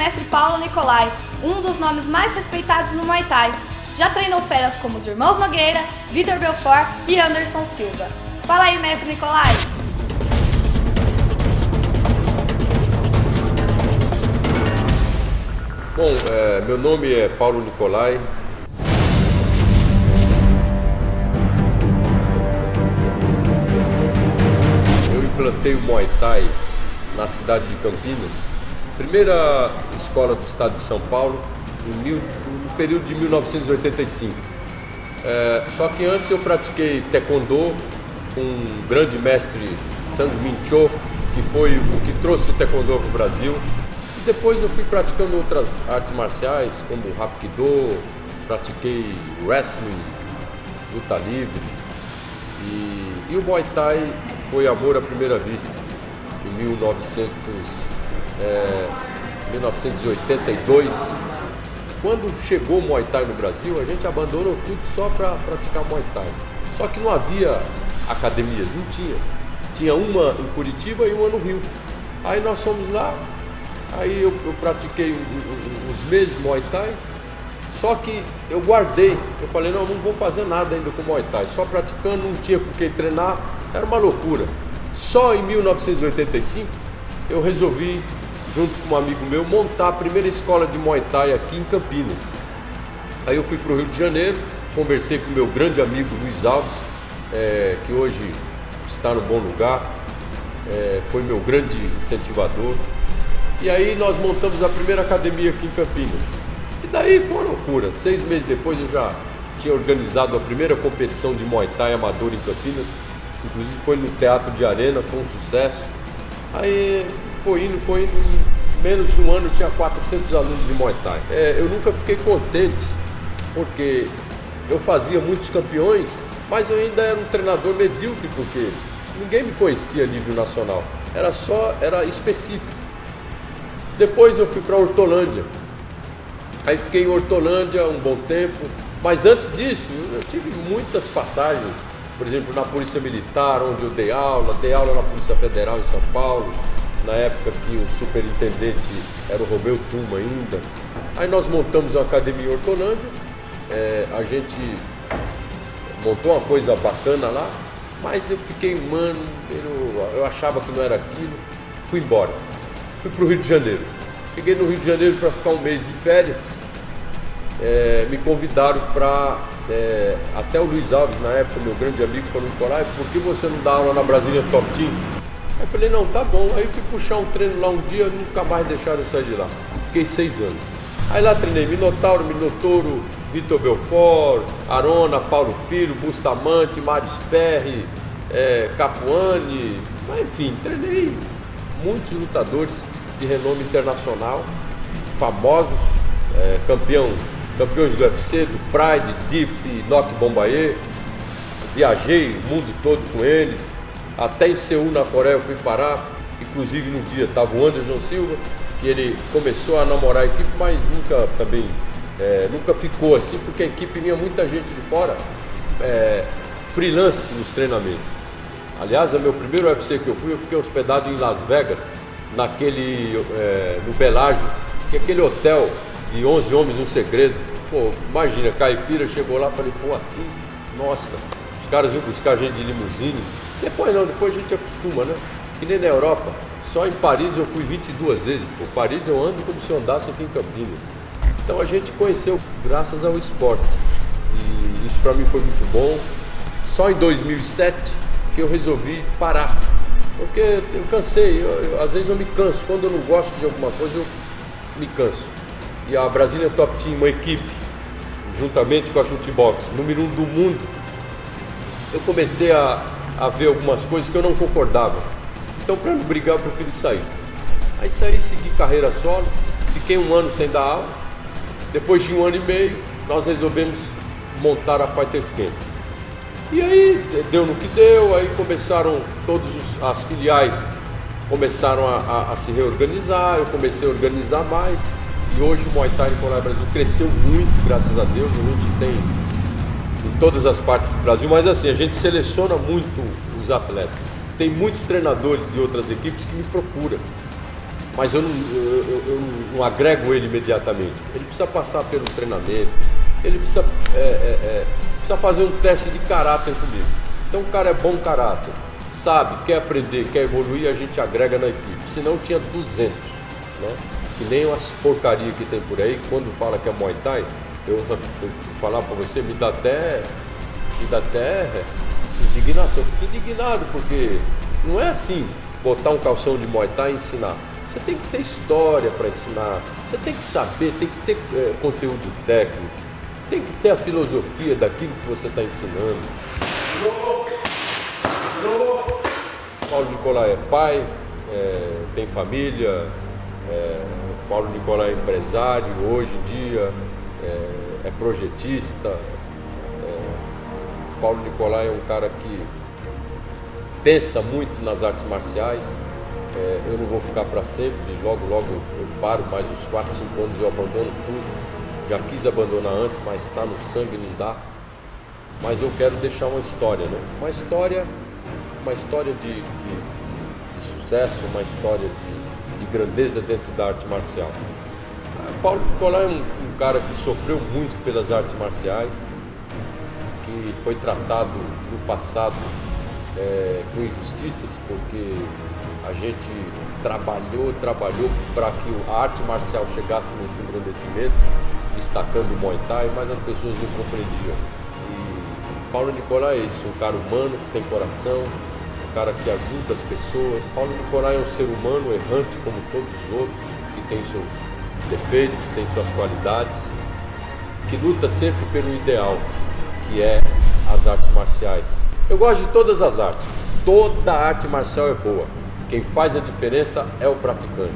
mestre Paulo Nicolai, um dos nomes mais respeitados no Muay Thai. Já treinou feras como os irmãos Nogueira, Vitor Belfort e Anderson Silva. Fala aí, mestre Nicolai! Bom, meu nome é Paulo Nicolai. Eu implantei o Muay Thai na cidade de Campinas, primeira escola do estado de São Paulo, no período de 1985. Só que antes eu pratiquei Taekwondo com um grande mestre, Sang Min Cho, que foi o que trouxe o Taekwondo para o Brasil. Depois eu fui praticando outras artes marciais, como Hapkido, pratiquei wrestling, luta livre. E o Muay Thai foi amor à primeira vista, em 1982. Quando chegou o Muay Thai no Brasil, a gente abandonou tudo só para praticar Muay Thai. Só que não havia academias, não tinha. Tinha uma em Curitiba e uma no Rio. Aí nós fomos lá. Aí eu pratiquei uns meses Muay Thai, só que eu guardei, eu falei, não vou fazer nada ainda com Muay Thai, só praticando, não tinha por que treinar, era uma loucura. Só em 1985 eu resolvi, junto com um amigo meu, montar a primeira escola de Muay Thai aqui em Campinas. Aí eu fui para o Rio de Janeiro, conversei com meu grande amigo Luiz Alves, que hoje está no bom lugar, foi meu grande incentivador. E aí nós montamos a primeira academia aqui em Campinas. E daí foi uma loucura. 6 meses depois eu já tinha organizado a primeira competição de Muay Thai amador em Campinas. Inclusive foi no Teatro de Arena, foi um sucesso. Aí foi indo, em menos de um ano tinha 400 alunos de Muay Thai. Eu nunca fiquei contente, porque eu fazia muitos campeões, mas eu ainda era um treinador medíocre, porque ninguém me conhecia a nível nacional. Era específico. Depois eu fui para Hortolândia, aí fiquei em Hortolândia um bom tempo, mas antes disso eu tive muitas passagens, por exemplo na Polícia Militar, onde eu dei aula na Polícia Federal em São Paulo, na época que o superintendente era o Romeu Tuma ainda. Aí nós montamos uma academia em Hortolândia, a gente montou uma coisa bacana lá, mas eu fiquei um ano, eu achava que não era aquilo, fui embora. Fui para o Rio de Janeiro. Cheguei no Rio de Janeiro para ficar um mês de férias. Me convidaram para... até o Luiz Alves, na época, meu grande amigo, falou, Nicolai, por que você não dá aula na Brasília Top Team? Aí eu falei, não, tá bom. Aí fui puxar um treino lá um dia, nunca mais deixaram eu sair de lá. Fiquei 6 anos. Aí lá treinei Minotauro, Vitor Belfort, Arona, Paulo Filho, Bustamante, Maris Perry, Capuani, mas enfim, treinei muitos lutadores de renome internacional, famosos, campeões do UFC, do Pride, Deep, Nock Bombaê. Viajei o mundo todo com eles, até em Seul, na Coreia, eu fui parar. Inclusive no dia estava o Anderson Silva, que ele começou a namorar a equipe, mas nunca ficou assim, porque a equipe vinha muita gente de fora, freelance nos treinamentos. Aliás, o meu primeiro UFC que eu fiquei hospedado em Las Vegas, no Bellagio, que é aquele hotel de 11 homens, um segredo. Pô, imagina, caipira, chegou lá, falei, pô, aqui, nossa, os caras iam buscar a gente de limusine. Depois a gente acostuma, né? Que nem na Europa, só em Paris eu fui 22 vezes. Pô, Paris eu ando como se eu andasse aqui em Campinas. Então a gente conheceu graças ao esporte. E isso pra mim foi muito bom. Só em 2007 que eu resolvi parar, porque eu cansei, às vezes eu me canso, quando eu não gosto de alguma coisa eu me canso. E a Brasília Top Team, uma equipe, juntamente com a Shootbox, número 1 do mundo, eu comecei a ver algumas coisas que eu não concordava. Então, para não brigar, eu preferi sair. Aí saí, segui carreira solo, fiquei 1 ano sem dar aula. Depois de 1 ano e meio, nós resolvemos montar a Fighters Camp. E aí deu no que deu, aí começaram as filiais começaram a se reorganizar, eu comecei a organizar mais, e hoje o Muay Thai Nicolai Brasil cresceu muito, graças a Deus. A gente tem em todas as partes do Brasil, mas assim, a gente seleciona muito os atletas. Tem muitos treinadores de outras equipes que me procuram. mas eu não agrego ele imediatamente. Ele precisa passar pelo treinamento, ele precisa fazer um teste de caráter comigo. Então o cara é bom caráter, sabe, quer aprender, quer evoluir, a gente agrega na equipe. Senão tinha 200, né? Que nem umas porcarias que tem por aí. Quando fala que é Muay Thai, eu falar para você, me dá até indignação. Eu fico indignado porque não é assim, botar um calção de Muay Thai e ensinar. Você tem que ter história para ensinar, você tem que saber, tem que ter conteúdo técnico, tem que ter a filosofia daquilo que você está ensinando. Paulo Nicolai é pai, tem família, Paulo Nicolai é empresário, hoje em dia é projetista. Paulo Nicolai é um cara que pensa muito nas artes marciais. Eu não vou ficar para sempre, logo eu paro, mais uns 4, 5 anos eu abandono tudo. Já quis abandonar antes, mas está no sangue, não dá. Mas eu quero deixar uma história, né? Uma história de sucesso, uma história de grandeza dentro da arte marcial. Paulo Nicolai é um cara que sofreu muito pelas artes marciais, que foi tratado no passado com injustiças, porque a gente trabalhou para que a arte marcial chegasse nesse engrandecimento, destacando o Muay Thai, mas as pessoas não compreendiam. E Paulo Nicolai é isso, um cara humano que tem coração, um cara que ajuda as pessoas. Paulo Nicolai é um ser humano errante como todos os outros, que tem seus defeitos, tem suas qualidades, que luta sempre pelo ideal, que é as artes marciais. Eu gosto de todas as artes, toda arte marcial é boa. Quem faz a diferença é o praticante.